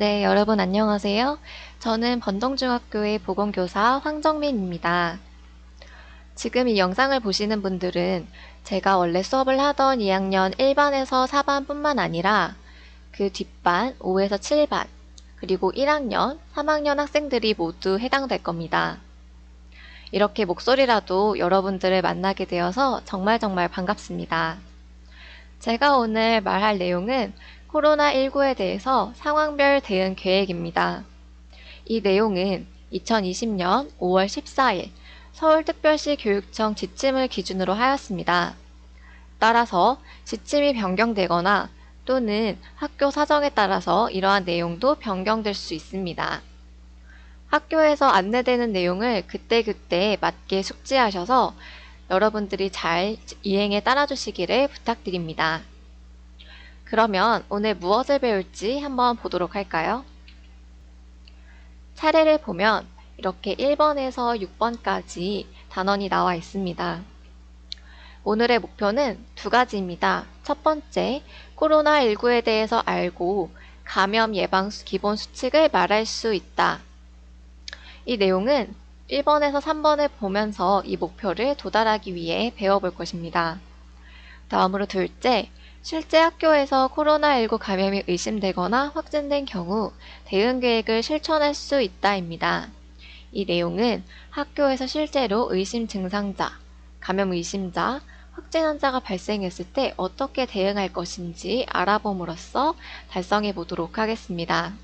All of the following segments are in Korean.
네, 여러분 안녕하세요. 저는 번동중학교의 보건교사 황정민입니다. 지금 이 영상을 보시는 분들은 제가 원래 수업을 하던 2학년 1반에서 4반뿐만 아니라 그 뒷반 5에서 7반 그리고 1학년, 3학년 학생들이 모두 해당될 겁니다. 이렇게 목소리라도 여러분들을 만나게 되어서 정말 반갑습니다. 제가 오늘 말할 내용은 코로나19에 대해서 상황별 대응 계획입니다. 이 내용은 2020년 5월 14일 서울특별시 교육청 지침을 기준으로 하였습니다. 따라서 지침이 변경되거나 또는 학교 사정에 따라서 이러한 내용도 변경될 수 있습니다. 학교에서 안내되는 내용을 그때그때 맞게 숙지하셔서 여러분들이 잘 이행에 따라주시기를 부탁드립니다. 그러면 오늘 무엇을 배울지 한번 보도록 할까요? 차례를 보면 이렇게 1번에서 6번까지 단원이 나와 있습니다. 오늘의 목표는 두 가지입니다. 첫 번째, 코로나19에 대해서 알고 감염 예방 기본 수칙을 말할 수 있다. 이 내용은 1번에서 3번을 보면서 이 목표를 도달하기 위해 배워볼 것입니다. 다음으로 둘째, 실제 학교에서 코로나19 감염이 의심되거나 확진된 경우 대응 계획을 실천할 수 있다입니다. 이 내용은 학교에서 실제로 의심 증상자, 감염 의심자, 확진 환자가 발생했을 때 어떻게 대응할 것인지 알아봄으로써 달성해 보도록 하겠습니다.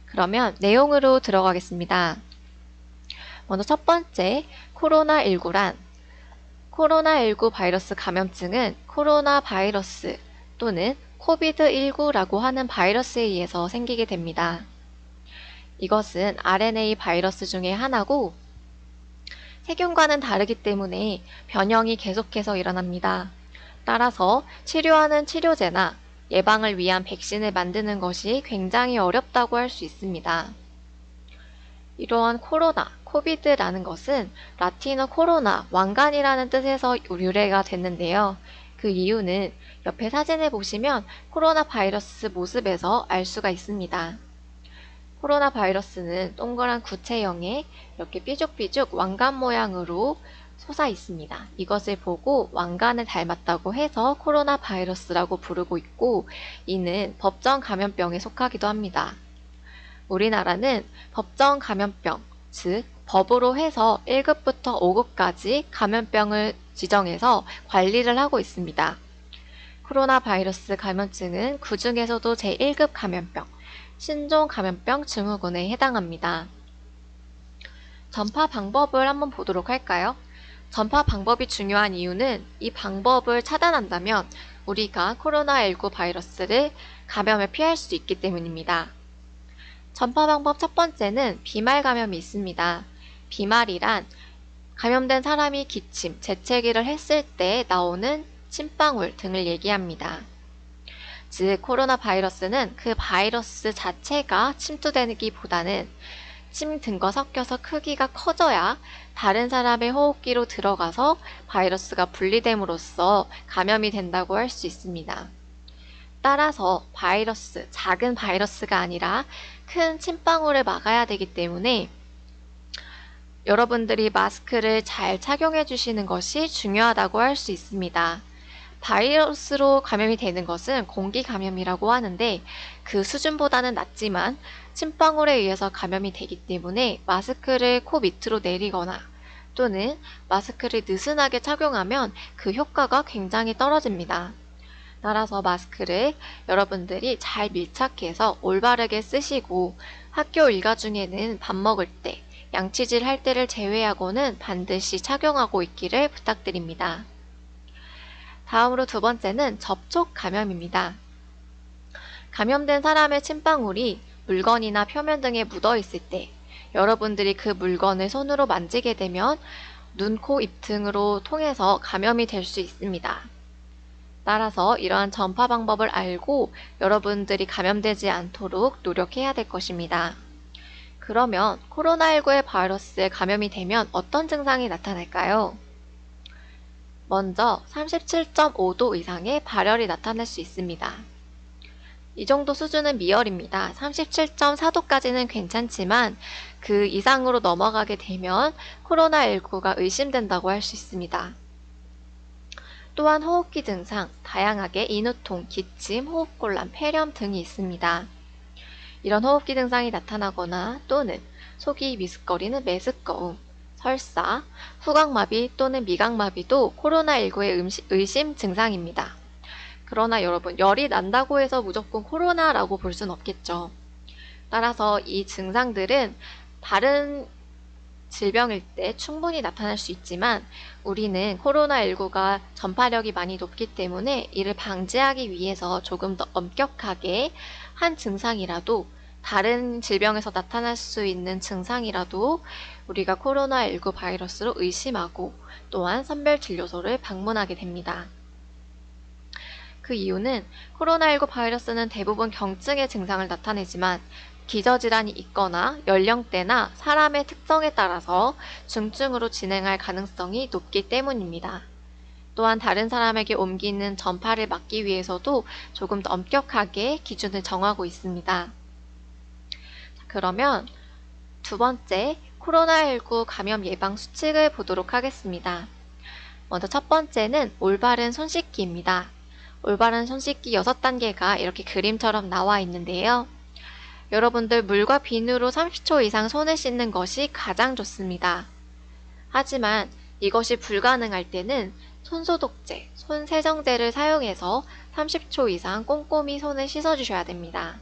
그러면 내용으로 들어가겠습니다. 먼저 첫 번째, 코로나19란 코로나19 바이러스 감염증은 코로나 바이러스 또는 코비드19라고 하는 바이러스에 의해서 생기게 됩니다. 이것은 RNA 바이러스 중에 하나고 세균과는 다르기 때문에 변형이 계속해서 일어납니다. 따라서 치료하는 치료제나 예방을 위한 백신을 만드는 것이 굉장히 어렵다고 할 수 있습니다. 이러한 코로나, 코비드라는 것은 라틴어 코로나, 왕관이라는 뜻에서 유래가 됐는데요. 그 이유는 옆에 사진을 보시면 코로나 바이러스 모습에서 알 수가 있습니다. 코로나 바이러스는 동그란 구체형의 이렇게 삐죽삐죽 왕관 모양으로 솟아 있습니다. 이것을 보고 왕관을 닮았다고 해서 코로나 바이러스라고 부르고 있고, 이는 법정 감염병에 속하기도 합니다. 우리나라는 법정 감염병, 즉 법으로 해서 1급부터 5급까지 감염병을 지정해서 관리를 하고 있습니다. 코로나 바이러스 감염증은 그 중에서도 제1급 감염병, 신종 감염병 증후군에 해당합니다. 전파 방법을 한번 보도록 할까요? 전파 방법이 중요한 이유는 이 방법을 차단한다면 우리가 코로나19 바이러스를 감염을 피할 수 있기 때문입니다. 전파 방법 첫 번째는 비말 감염이 있습니다. 비말이란 감염된 사람이 기침, 재채기를 했을 때 나오는 침방울 등을 얘기합니다. 즉 코로나 바이러스는 그 바이러스 자체가 침투되기보다는 침 등과 섞여서 크기가 커져야 다른 사람의 호흡기로 들어가서 바이러스가 분리됨으로써 감염이 된다고 할 수 있습니다. 따라서 바이러스, 작은 바이러스가 아니라 큰 침방울을 막아야 되기 때문에 여러분들이 마스크를 잘 착용해 주시는 것이 중요하다고 할 수 있습니다. 바이러스로 감염이 되는 것은 공기 감염이라고 하는데 그 수준보다는 낮지만 침방울에 의해서 감염이 되기 때문에 마스크를 코 밑으로 내리거나 또는 마스크를 느슨하게 착용하면 그 효과가 굉장히 떨어집니다. 따라서 마스크를 여러분들이 잘 밀착해서 올바르게 쓰시고 학교 일과 중에는 밥 먹을 때, 양치질 할 때를 제외하고는 반드시 착용하고 있기를 부탁드립니다. 다음으로 두 번째는 접촉 감염입니다. 감염된 사람의 침방울이 물건이나 표면 등에 묻어 있을 때 여러분들이 그 물건을 손으로 만지게 되면 눈, 코, 입 등으로 통해서 감염이 될 수 있습니다. 따라서 이러한 전파 방법을 알고 여러분들이 감염되지 않도록 노력해야 될 것입니다. 그러면 코로나19의 바이러스에 감염이 되면 어떤 증상이 나타날까요? 먼저 37.5도 이상의 발열이 나타날 수 있습니다. 이 정도 수준은 미열입니다. 37.4도까지는 괜찮지만 그 이상으로 넘어가게 되면 코로나19가 의심된다고 할 수 있습니다. 또한 호흡기 증상, 다양하게 인후통, 기침, 호흡곤란, 폐렴 등이 있습니다. 이런 호흡기 증상이 나타나거나 또는 속이 미습거리는 메스꺼움, 설사, 후각마비 또는 미각마비도 코로나19의 의심 증상입니다. 그러나 여러분, 열이 난다고 해서 무조건 코로나라고 볼 순 없겠죠. 따라서 이 증상들은 다른 질병일 때 충분히 나타날 수 있지만 우리는 코로나19가 전파력이 많이 높기 때문에 이를 방지하기 위해서 조금 더 엄격하게 한 증상이라도 다른 질병에서 나타날 수 있는 증상이라도 우리가 코로나19 바이러스로 의심하고 또한 선별진료소를 방문하게 됩니다. 그 이유는 코로나19 바이러스는 대부분 경증의 증상을 나타내지만 기저질환이 있거나 연령대나 사람의 특성에 따라서 중증으로 진행할 가능성이 높기 때문입니다. 또한 다른 사람에게 옮기는 전파를 막기 위해서도 조금 더 엄격하게 기준을 정하고 있습니다. 그러면 두 번째, 코로나19 감염 예방 수칙을 보도록 하겠습니다. 먼저 첫 번째는 올바른 손 씻기입니다. 올바른 손 씻기 6단계가 이렇게 그림처럼 나와 있는데요. 여러분들 물과 비누로 30초 이상 손을 씻는 것이 가장 좋습니다. 하지만 이것이 불가능할 때는 손소독제, 손세정제를 사용해서 30초 이상 꼼꼼히 손을 씻어주셔야 됩니다.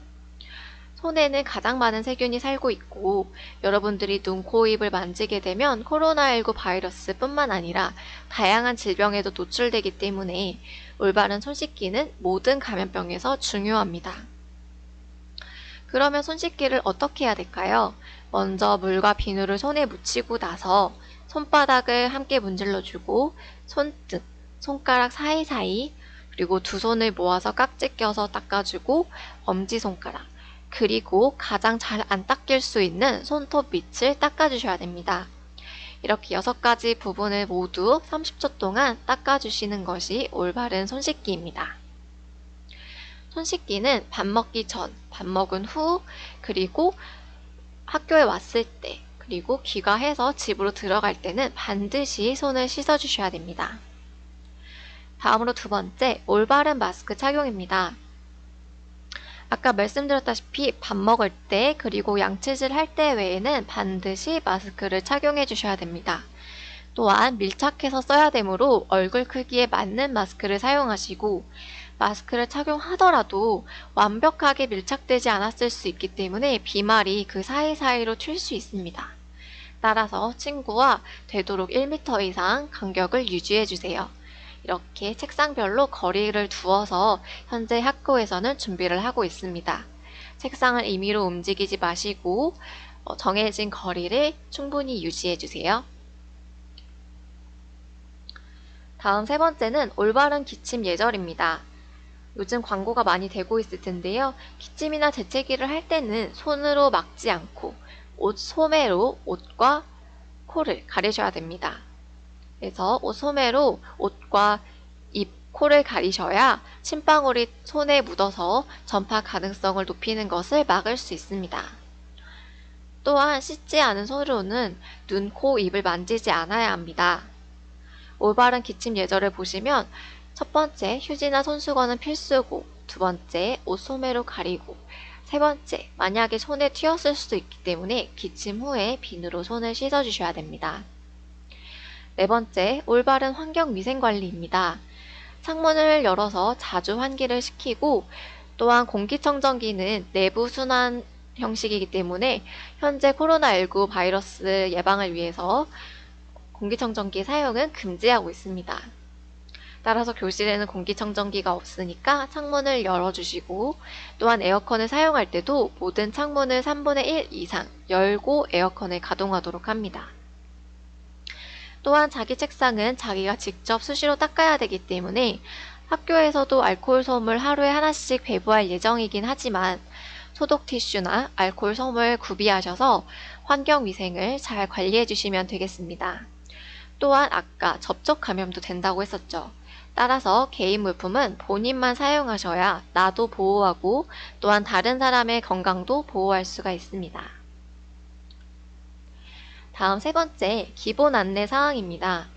손에는 가장 많은 세균이 살고 있고 여러분들이 눈, 코, 입을 만지게 되면 코로나19 바이러스뿐만 아니라 다양한 질병에도 노출되기 때문에 올바른 손 씻기는 모든 감염병에서 중요합니다. 그러면 손 씻기를 어떻게 해야 될까요? 먼저 물과 비누를 손에 묻히고 나서 손바닥을 함께 문질러주고 손등, 손가락 사이사이 그리고 두 손을 모아서 깍지 껴서 닦아주고 엄지손가락 그리고 가장 잘 안 닦일 수 있는 손톱 밑을 닦아주셔야 됩니다. 이렇게 6가지 부분을 모두 30초 동안 닦아주시는 것이 올바른 손 씻기입니다. 손 씻기는 밥 먹기 전, 밥 먹은 후, 그리고 학교에 왔을 때, 그리고 귀가해서 집으로 들어갈 때는 반드시 손을 씻어주셔야 됩니다. 다음으로 두 번째, 올바른 마스크 착용입니다. 아까 말씀드렸다시피 밥 먹을 때 그리고 양치질 할 때 외에는 반드시 마스크를 착용해 주셔야 됩니다. 또한 밀착해서 써야 되므로 얼굴 크기에 맞는 마스크를 사용하시고 마스크를 착용하더라도 완벽하게 밀착되지 않았을 수 있기 때문에 비말이 그 사이사이로 튈 수 있습니다. 따라서 친구와 되도록 1m 이상 간격을 유지해 주세요. 이렇게 책상별로 거리를 두어서 현재 학교에서는 준비를 하고 있습니다. 책상을 임의로 움직이지 마시고 정해진 거리를 충분히 유지해 주세요. 다음 세 번째는 올바른 기침 예절입니다. 요즘 광고가 많이 되고 있을 텐데요. 기침이나 재채기를 할 때는 손으로 막지 않고 소매로 옷과 코를 가리셔야 됩니다. 그래서 소매로 옷과 입, 코를 가리셔야 침방울이 손에 묻어서 전파 가능성을 높이는 것을 막을 수 있습니다. 또한 씻지 않은 손으로는 눈, 코, 입을 만지지 않아야 합니다. 올바른 기침 예절을 보시면 첫 번째, 휴지나 손수건은 필수고 두 번째, 옷 소매로 가리고 세 번째, 만약에 손에 튀었을 수도 있기 때문에 기침 후에 비누로 손을 씻어주셔야 됩니다. 네 번째, 올바른 환경위생관리입니다. 창문을 열어서 자주 환기를 시키고 또한 공기청정기는 내부 순환 형식이기 때문에 현재 코로나19 바이러스 예방을 위해서 공기청정기 사용은 금지하고 있습니다. 따라서 교실에는 공기청정기가 없으니까 창문을 열어주시고 또한 에어컨을 사용할 때도 모든 창문을 3분의 1 이상 열고 에어컨을 가동하도록 합니다. 또한 자기 책상은 자기가 직접 수시로 닦아야 되기 때문에 학교에서도 알코올 솜을 하루에 하나씩 배부할 예정이긴 하지만 소독 티슈나 알코올 솜을 구비하셔서 환경위생을 잘 관리해 주시면 되겠습니다. 또한 아까 접촉 감염도 된다고 했었죠. 따라서 개인 물품은 본인만 사용하셔야 나도 보호하고 또한 다른 사람의 건강도 보호할 수가 있습니다. 다음 세 번째, 기본 안내 사항입니다.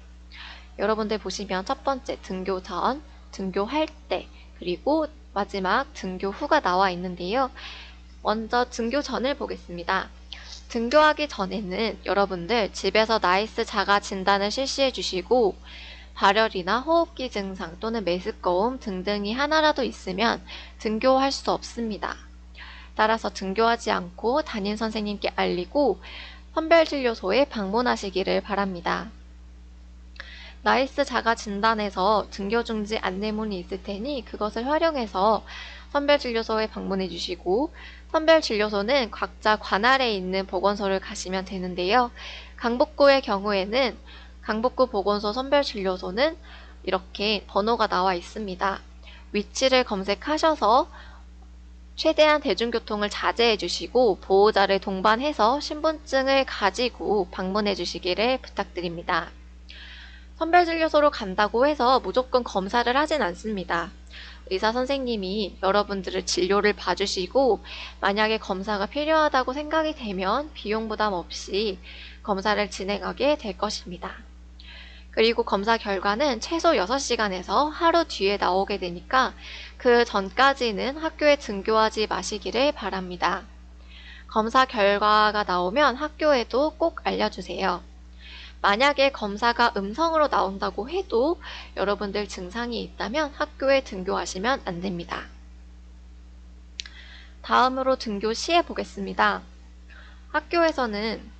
여러분들 보시면 첫 번째 등교 전, 등교할 때, 그리고 마지막 등교 후가 나와 있는데요. 먼저 등교 전을 보겠습니다. 등교하기 전에는 여러분들 집에서 나이스 자가 진단을 실시해 주시고 발열이나 호흡기 증상 또는 메스꺼움 등등이 하나라도 있으면 등교할 수 없습니다. 따라서 등교하지 않고 담임 선생님께 알리고 선별진료소에 방문하시기를 바랍니다. 나이스 자가 진단에서 등교 중지 안내문이 있을 테니 그것을 활용해서 선별진료소에 방문해 주시고 선별진료소는 각자 관할에 있는 보건소를 가시면 되는데요. 강북구의 경우에는 강북구 보건소 선별진료소는 이렇게 번호가 나와 있습니다. 위치를 검색하셔서 최대한 대중교통을 자제해 주시고 보호자를 동반해서 신분증을 가지고 방문해 주시기를 부탁드립니다. 선별진료소로 간다고 해서 무조건 검사를 하진 않습니다. 의사 선생님이 여러분들을 진료를 봐주시고 만약에 검사가 필요하다고 생각이 되면 비용 부담 없이 검사를 진행하게 될 것입니다. 그리고 검사 결과는 최소 6시간에서 하루 뒤에 나오게 되니까 그 전까지는 학교에 등교하지 마시기를 바랍니다. 검사 결과가 나오면 학교에도 꼭 알려주세요. 만약에 검사가 음성으로 나온다고 해도 여러분들 증상이 있다면 학교에 등교하시면 안 됩니다. 다음으로 등교 시에 보겠습니다. 학교에서는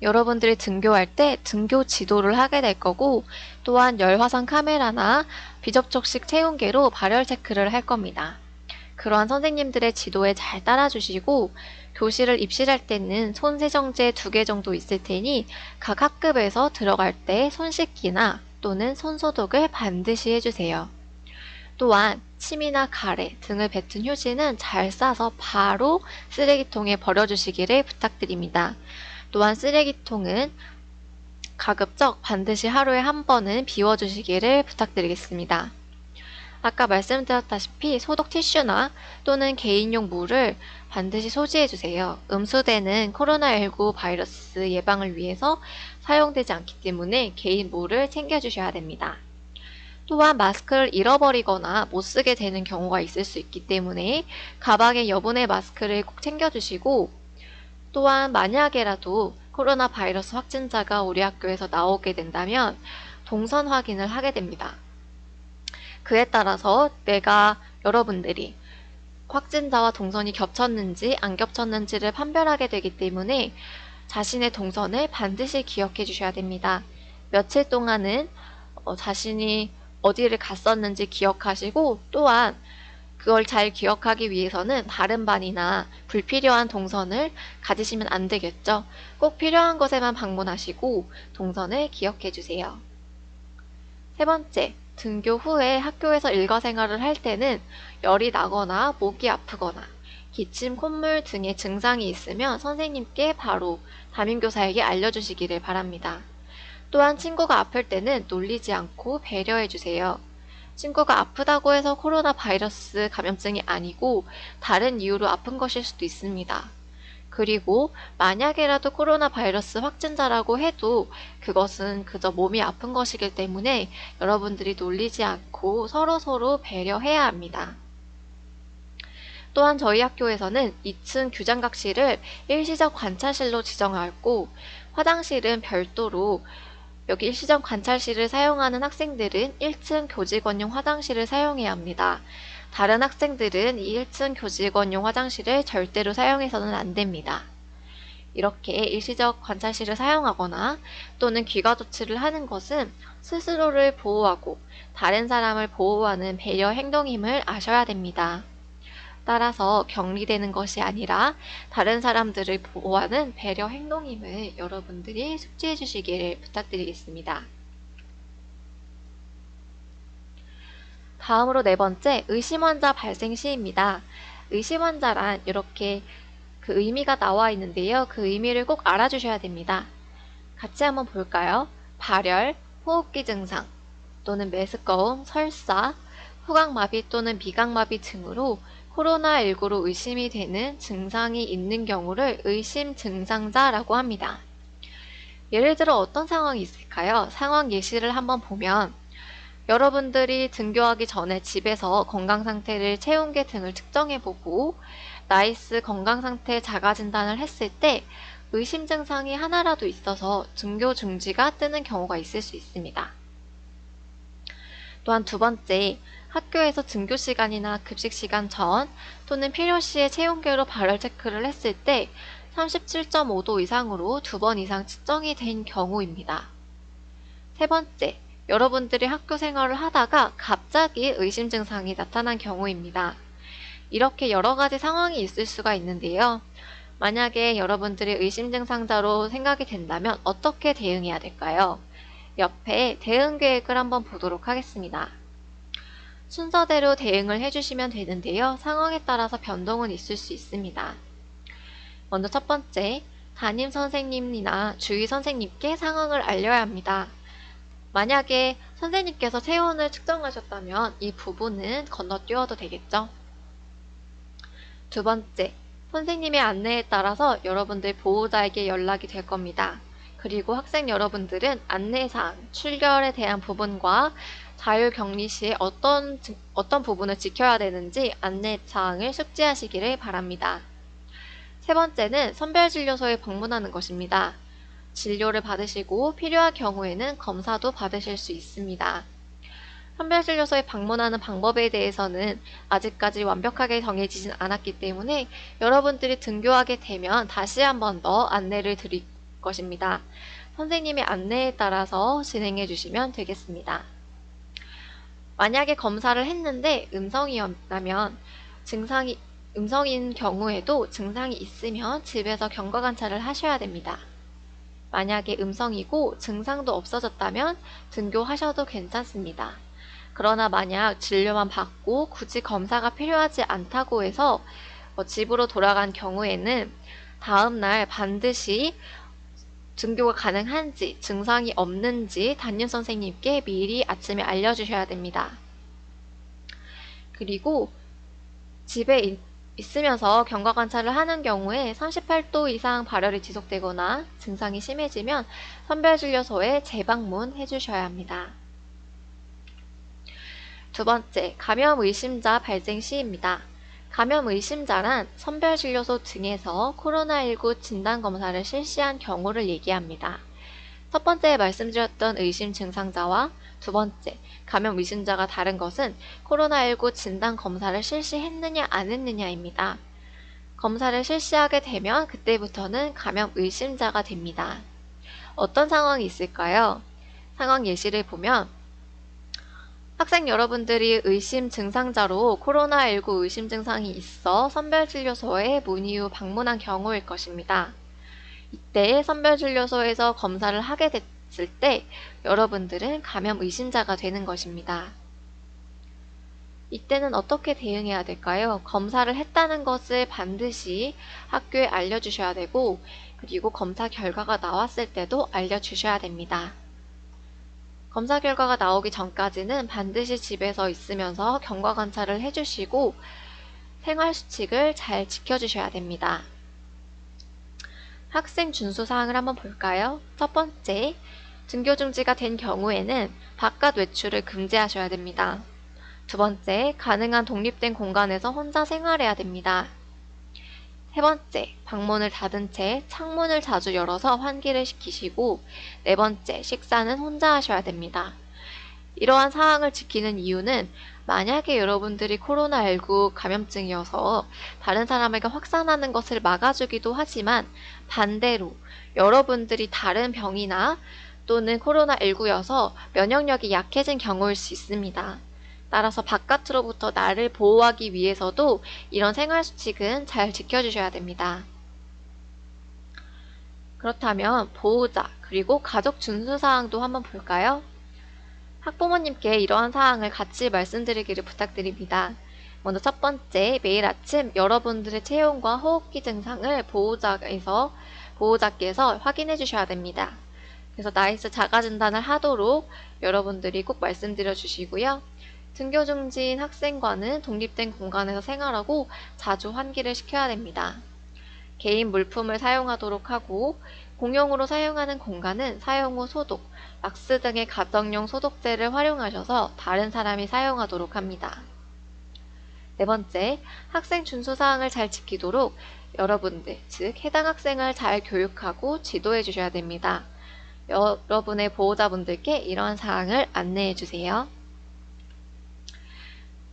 여러분들이 등교할 때 등교 지도를 하게 될 거고 또한 열화상 카메라나 비접촉식 체온계로 발열 체크를 할 겁니다. 그러한 선생님들의 지도에 잘 따라주시고 교실을 입실할 때는 손세정제 2개 정도 있을 테니 각 학급에서 들어갈 때 손 씻기나 또는 손 소독을 반드시 해주세요. 또한 침이나 가래 등을 뱉은 휴지는 잘 싸서 바로 쓰레기통에 버려주시기를 부탁드립니다. 또한 쓰레기통은 가급적 반드시 하루에 한 번은 비워주시기를 부탁드리겠습니다. 아까 말씀드렸다시피 소독 티슈나 또는 개인용 물을 반드시 소지해주세요. 음수대는 코로나19 바이러스 예방을 위해서 사용되지 않기 때문에 개인 물을 챙겨주셔야 됩니다. 또한 마스크를 잃어버리거나 못 쓰게 되는 경우가 있을 수 있기 때문에 가방에 여분의 마스크를 꼭 챙겨주시고 또한 만약에라도 코로나 바이러스 확진자가 우리 학교에서 나오게 된다면 동선 확인을 하게 됩니다. 그에 따라서 여러분들이 확진자와 동선이 겹쳤는지 안 겹쳤는지를 판별하게 되기 때문에 자신의 동선을 반드시 기억해 주셔야 됩니다. 며칠 동안은 자신이 어디를 갔었는지 기억하시고 또한 그걸 잘 기억하기 위해서는 다른 반이나 불필요한 동선을 가지시면 안 되겠죠. 꼭 필요한 곳에만 방문하시고 동선을 기억해 주세요. 세 번째, 등교 후에 학교에서 일과생활을 할 때는 열이 나거나 목이 아프거나 기침, 콧물 등의 증상이 있으면 선생님께 바로 담임교사에게 알려주시기를 바랍니다. 또한 친구가 아플 때는 놀리지 않고 배려해 주세요. 친구가 아프다고 해서 코로나 바이러스 감염증이 아니고 다른 이유로 아픈 것일 수도 있습니다. 그리고 만약에라도 코로나 바이러스 확진자라고 해도 그것은 그저 몸이 아픈 것이기 때문에 여러분들이 놀리지 않고 서로서로 배려해야 합니다. 또한 저희 학교에서는 2층 규장각실을 일시적 관찰실로 지정하고 화장실은 별도로 여기 일시적 관찰실을 사용하는 학생들은 1층 교직원용 화장실을 사용해야 합니다. 다른 학생들은 이 1층 교직원용 화장실을 절대로 사용해서는 안 됩니다. 이렇게 일시적 관찰실을 사용하거나 또는 귀가 조치를 하는 것은 스스로를 보호하고 다른 사람을 보호하는 배려 행동임을 아셔야 됩니다. 따라서 격리되는 것이 아니라 다른 사람들을 보호하는 배려 행동임을 여러분들이 숙지해 주시기를 부탁드리겠습니다. 다음으로 네 번째, 의심 환자 발생 시입니다. 의심 환자란 이렇게 그 의미가 나와 있는데요. 그 의미를 꼭 알아주셔야 됩니다. 같이 한번 볼까요? 발열, 호흡기 증상, 또는 메스꺼움, 설사, 후각마비 또는 미각마비 등으로 코로나19로 의심이 되는 증상이 있는 경우를 의심 증상자라고 합니다. 예를 들어 어떤 상황이 있을까요? 상황 예시를 한번 보면 여러분들이 등교하기 전에 집에서 건강 상태를 체온계 등을 측정해보고 나이스 건강 상태 자가 진단을 했을 때 의심 증상이 하나라도 있어서 등교 중지가 뜨는 경우가 있을 수 있습니다. 또한 두 번째, 학교에서 등교 시간이나 급식 시간 전 또는 필요 시에 체온계로 발열 체크를 했을 때 37.5도 이상으로 2번 이상 측정이 된 경우입니다. 세 번째, 여러분들이 학교 생활을 하다가 갑자기 의심 증상이 나타난 경우입니다. 이렇게 여러 가지 상황이 있을 수가 있는데요. 만약에 여러분들이 의심 증상자로 생각이 된다면 어떻게 대응해야 될까요? 옆에 대응 계획을 한번 보도록 하겠습니다. 순서대로 대응을 해주시면 되는데요. 상황에 따라서 변동은 있을 수 있습니다. 먼저 첫 번째, 담임 선생님이나 주의 선생님께 상황을 알려야 합니다. 만약에 선생님께서 체온을 측정하셨다면 이 부분은 건너뛰어도 되겠죠. 두 번째, 선생님의 안내에 따라서 여러분들 보호자에게 연락이 될 겁니다. 그리고 학생 여러분들은 안내사항, 출결에 대한 부분과 자율격리 시에 어떤 부분을 지켜야 되는지 안내사항을 숙지하시기를 바랍니다. 세 번째는 선별진료소에 방문하는 것입니다. 진료를 받으시고 필요한 경우에는 검사도 받으실 수 있습니다. 선별진료소에 방문하는 방법에 대해서는 아직까지 완벽하게 정해지진 않았기 때문에 여러분들이 등교하게 되면 다시 한 번 더 안내를 드릴 것입니다. 선생님의 안내에 따라서 진행해 주시면 되겠습니다. 만약에 검사를 했는데 음성이었다면 음성인 경우에도 증상이 있으면 집에서 경과관찰을 하셔야 됩니다. 만약에 음성이고 증상도 없어졌다면 등교하셔도 괜찮습니다. 그러나 만약 진료만 받고 굳이 검사가 필요하지 않다고 해서 집으로 돌아간 경우에는 다음날 반드시 등교가 가능한지 증상이 없는지 담임 선생님께 미리 아침에 알려주셔야 됩니다. 그리고 집에 있으면서 경과관찰을 하는 경우에 38도 이상 발열이 지속되거나 증상이 심해지면 선별진료소에 재방문해 주셔야 합니다. 두 번째, 감염 의심자 발생 시입니다. 감염 의심자란 선별진료소 등에서 코로나19 진단검사를 실시한 경우를 얘기합니다. 첫 번째 말씀드렸던 의심 증상자와 두 번째, 감염 의심자가 다른 것은 코로나19 진단검사를 실시했느냐 안 했느냐입니다. 검사를 실시하게 되면 그때부터는 감염 의심자가 됩니다. 어떤 상황이 있을까요? 상황 예시를 보면 학생 여러분들이 의심 증상자로 코로나19 의심 증상이 있어 선별진료소에 문의 후 방문한 경우일 것입니다. 이때 선별진료소에서 검사를 하게 됐을 때 여러분들은 감염 의심자가 되는 것입니다. 이때는 어떻게 대응해야 될까요? 검사를 했다는 것을 반드시 학교에 알려주셔야 되고 그리고 검사 결과가 나왔을 때도 알려주셔야 됩니다. 검사 결과가 나오기 전까지는 반드시 집에서 있으면서 경과관찰을 해주시고 생활수칙을 잘 지켜주셔야 됩니다. 학생 준수사항을 한번 볼까요? 첫 번째, 등교 중지가 된 경우에는 바깥 외출을 금지하셔야 됩니다. 두 번째, 가능한 독립된 공간에서 혼자 생활해야 됩니다. 세 번째, 방문을 닫은 채 창문을 자주 열어서 환기를 시키시고 네 번째, 식사는 혼자 하셔야 됩니다. 이러한 사항을 지키는 이유는 만약에 여러분들이 코로나19 감염증이어서 다른 사람에게 확산하는 것을 막아주기도 하지만 반대로 여러분들이 다른 병이나 또는 코로나19여서 면역력이 약해진 경우일 수 있습니다. 따라서 바깥으로부터 나를 보호하기 위해서도 이런 생활수칙은 잘 지켜주셔야 됩니다. 그렇다면 보호자 그리고 가족 준수사항도 한번 볼까요? 학부모님께 이러한 사항을 같이 말씀드리기를 부탁드립니다. 먼저 첫 번째, 매일 아침 여러분들의 체온과 호흡기 증상을 보호자께서 확인해 주셔야 됩니다. 그래서 나이스 자가 진단을 하도록 여러분들이 꼭 말씀드려 주시고요. 등교 중지인 학생과는 독립된 공간에서 생활하고 자주 환기를 시켜야 됩니다. 개인 물품을 사용하도록 하고 공용으로 사용하는 공간은 사용 후 소독, 락스 등의 가정용 소독제를 활용하셔서 다른 사람이 사용하도록 합니다. 네 번째, 학생 준수사항을 잘 지키도록 여러분들, 즉 해당 학생을 잘 교육하고 지도해 주셔야 됩니다. 여러분의 보호자분들께 이러한 사항을 안내해 주세요.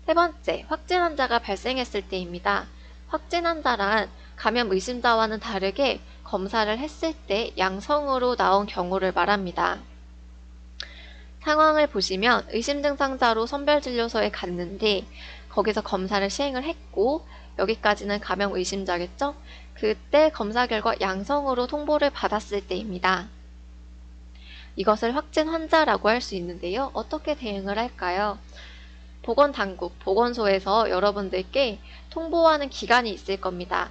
세 번째, 확진 환자가 발생했을 때입니다. 확진 환자란 감염 의심자와는 다르게 검사를 했을 때 양성으로 나온 경우를 말합니다. 상황을 보시면 의심 증상자로 선별진료소에 갔는데 거기서 검사를 시행을 했고 여기까지는 감염 의심자겠죠? 그때 검사 결과 양성으로 통보를 받았을 때입니다. 이것을 확진 환자라고 할 수 있는데요. 어떻게 대응을 할까요? 보건당국, 보건소에서 여러분들께 통보하는 기간이 있을 겁니다.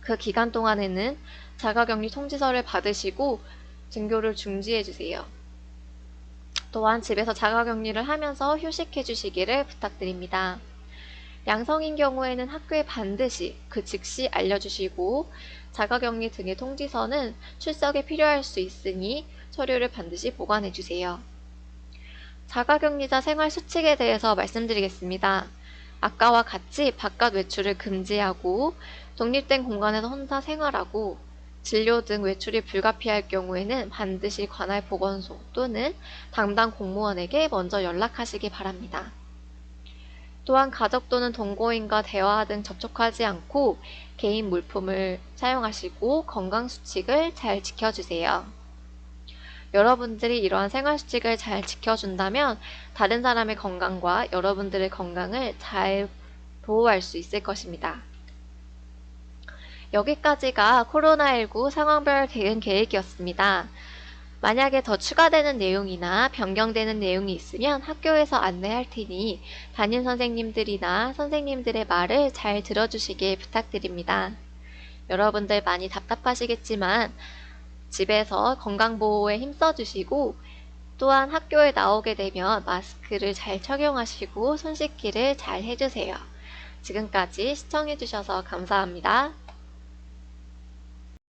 그 기간 동안에는 자가격리 통지서를 받으시고 등교를 중지해 주세요. 또한 집에서 자가격리를 하면서 휴식해 주시기를 부탁드립니다. 양성인 경우에는 학교에 반드시 그 즉시 알려주시고 자가격리 등의 통지서는 출석에 필요할 수 있으니 서류를 반드시 보관해 주세요. 자가격리자 생활수칙에 대해서 말씀드리겠습니다. 아까와 같이 바깥 외출을 금지하고 독립된 공간에서 혼자 생활하고 진료 등 외출이 불가피할 경우에는 반드시 관할 보건소 또는 담당 공무원에게 먼저 연락하시기 바랍니다. 또한 가족 또는 동거인과 대화 등 접촉하지 않고 개인 물품을 사용하시고 건강수칙을 잘 지켜주세요. 여러분들이 이러한 생활수칙을 잘 지켜준다면 다른 사람의 건강과 여러분들의 건강을 잘 보호할 수 있을 것입니다. 여기까지가 코로나19 상황별 대응 계획이었습니다. 만약에 더 추가되는 내용이나 변경되는 내용이 있으면 학교에서 안내할 테니 담임 선생님들이나 선생님들의 말을 잘 들어주시길 부탁드립니다. 여러분들 많이 답답하시겠지만 집에서 건강보호에 힘써주시고 또한 학교에 나오게 되면 마스크를 잘 착용하시고 손 씻기를 잘 해주세요. 지금까지 시청해주셔서 감사합니다.